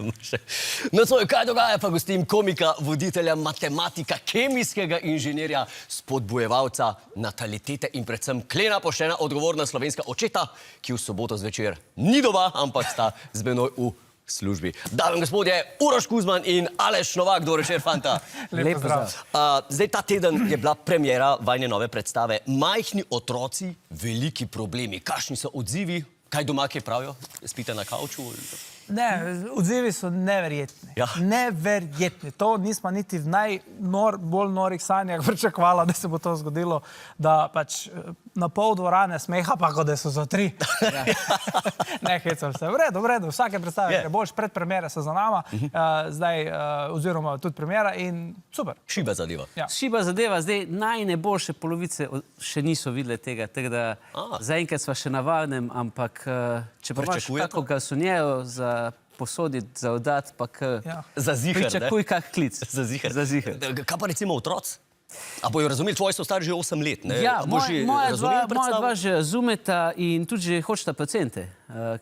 Nocoj, kaj dogaja, pa gostim komika, voditelja, matematika, kemijskega inženirja, spodbujevalca natalitete in predvsem klena poštena, odgovorna slovenska očeta, ki v soboto zvečer ni doma, ampak sta z menoj v službi. Dame in gospodje, Uroš Kuzman in Aleš Novak, dobro večer, fanta. Lep pozdrav. Zdaj, ta teden je bila premiera vajne nove predstave Majhni otroci, veliki problemi. Kakšni so odzivi? Kaj doma kaj pravijo? Spite na kavču? Ne, odzivi so neverjetni. Ja. Neverjetni. To nismo niti v bolj norih sanjah pričakovala, da se bo to zgodilo, da pač na pol dvorane smeha, pa kot da so za tri. Ja. Ne, hecam se. V redu, vsake predstave, ker boljš, predpremiere so za nama, zdaj, oziroma tudi premiera in super. Šiba zadeva. Ja. Šiba zadeva, zdaj najboljše polovice še niso videli tega, tako da zaenkrat sva še na varnem, ampak če pa imaš kako ga sonjejo za posoditi, za oddati, pa Za zihar, pričakuj kak klic. Za zihar. Za zihar. Kaj pa recimo otroci? A bojo razumeli, tvoji so stari že 8 let, ne? Ja, A boš že razumel moja predstavo? dva že razumeta in tudi že hočeta paciente.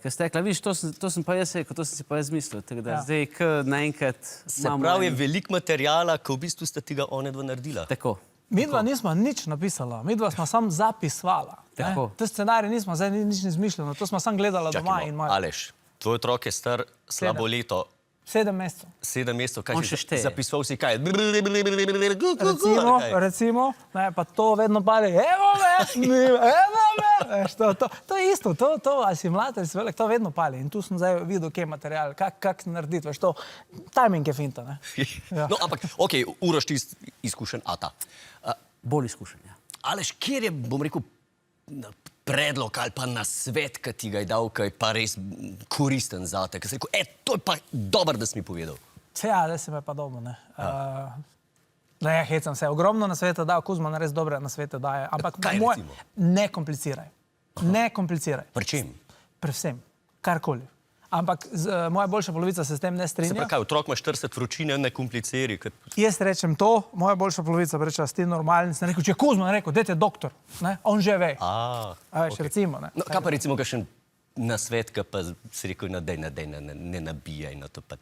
Ker ste rekla, vidiš, to sem pa jaz rekel, to sem si pa jaz mislil. Tako da zdaj naenkrat Se pravi, je veliko materijala, ko v bistvu sta tega one dva naredila. Tako. Midva nismo nič napisala, midva smo sam zapisvala. Tako. To scenarij nismo, zdaj nič ni izmišljeno, to smo sam gledala doma in moja. Aleš, tvoj otrok je star slabo leto. 7 mesecev. 7 mesecev, kaj On še šteje. zapisoval si kaj? Recimo, ne, pa to vedno pade, evo me, veš, to je isto, ali si mlad, ali si velik, to vedno pali. In tu sem zdaj videl, kje je material, kak narediti, veš, to, timing je finta, ne. Ja. No, ampak, okej, Uroš, ti izkušen ata. Bolj izkušenja. Aleš, kjer je, bom rekel, predlog ali pa nasvet, ki ti ga je dal, ki je pa res koristen zate, ki si rekel, to je pa dobro, da si mi povedal. Ja, zdaj si me pa dobro, ne. Ne, hecam se, ogromno nasveta dajo, Kuzman res dobre nasvete daje, ampak Kaj recimo? ne kompliciraj. Ne kompliciraj. Pri čem? Pri vsem, karkoli. Ampak moja boljša polovica se s tem ne Se strinja. pravi, kaj, otrok ima 40 vročine, ne kompliciri. Jaz rečem to, moja boljša polovica reče, ti normalni, sem rekel, če je Kuzman rekel, dajte doktor, ne, on že ve. A veš, recimo, ne. No, kaj pa recimo kakšen nasvet, ki pa si rekel, ne nabijaj na to pa...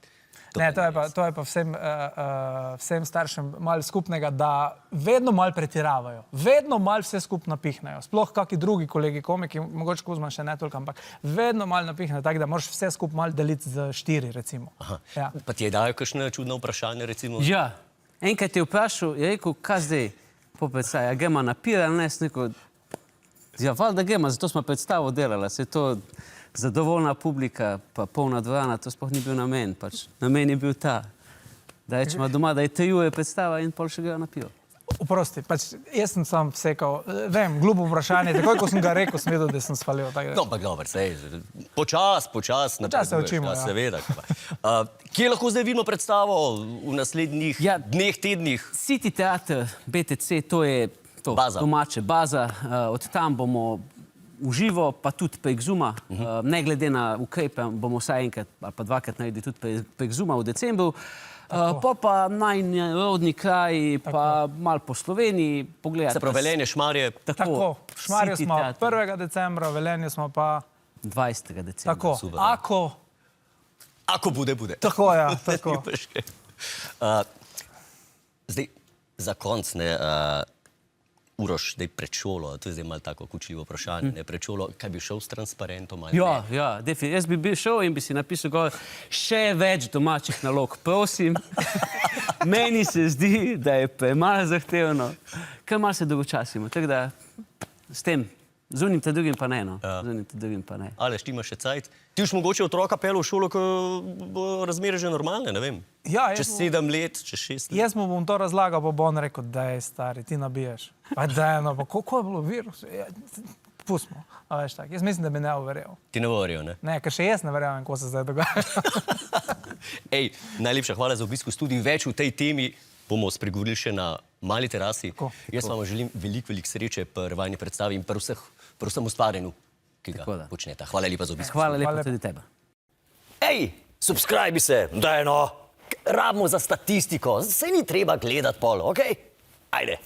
Ne, to je pa vsem staršem malo skupnega, da vedno malo pretiravajo. Vedno malo vse skupaj napihnejo. Sploh kakšni drugi kolegi komiki, mogoče Kuzman še ne toliko, ampak vedno malo napihnejo, tako da moraš vse skupaj malo deliti z 4, recimo. Ja. Pa ti je dajo kakšne čudne vprašanje, recimo? Ja, enkrat je vprašal, je rekel, kaj zdaj po predstavi, a gremo na pir ali ne, sem rekel, ja, valjda gremo, zato smo predstavo delala, se je to zadovoljna publika, pa polna dvorana, to sploh ni bil namen, pač namen je bil ta, da rečemo doma, da je 3 ure predstava in pol še grejo na pivo. Oprosti, pač jaz sem sam sekal, vem, glupo vprašanje, takoj, ko sem ga rekel, sem vedel, da sem spalil. No, ampak dobro, sej, počas se učimo, ja. Seveda. Kje lahko zdaj vidimo predstavo v naslednjih dneh, tednih? City Teater, BTC, to je to domače baza, od tam bomo uživo, pa tudi prek Zooma, ne glede na ukrepe, bomo vsaj enkrat ali pa dvakrat naredili tudi prek Zooma v decembru. Pa najni rodni kraj, pa malo po Sloveniji pogledati. Se pravi, Velenje, Šmarje. Tako, Šmarje smo 1. decembra, Velenje smo pa 20. decembra. Tako, Ako bude. Tako, ja, tako. Zdaj, za konc, ne, Uroš, zdaj pred šolo, to je zdaj malo tako kučljivo vprašanje, ne, pred šolo, kaj bi šel s transparentom? Ja, definitivno. Jaz bi šel in bi si napisal gor še več domačih nalog, prosim. Meni se zdi, da je premalo zahtevno, kar malo se dolgočasimo. Tako da s tem, z unim te drugim pa ne, no. Z unim te drugim pa ne. Aleš, ti imaš še cajt? Ti už mogoče otroka pel v šolo, ko bo razmere že normalne, ne vem. Ja, čez 7 let, čez 6 let. Jaz mu bom to razlagal, pa bo on rekel, daj, stari, ti nabiješ. Pa daj, no, pa kako je bilo virus? Pustimo, a veš tak. Jaz mislim, da bi ne verjel. Ti ne bo verjel, ne? Ne, ker še jaz ne verjamem, ko se zdaj dogaja. Ej, najlepša hvala za obisk v studiu. Več v tej temi bomo spregovorili še na mali terasi. Jaz vam želim veliko sreče pri vajni predstavi in pri vsem ustvarjenju, ki ga počnete. Hvala lepa za obisk. Hvala lepa tudi tebe. Ej, subscribi se, daj no, rabimo za statistiko, se ni treba gledati pol, okej? Ajde.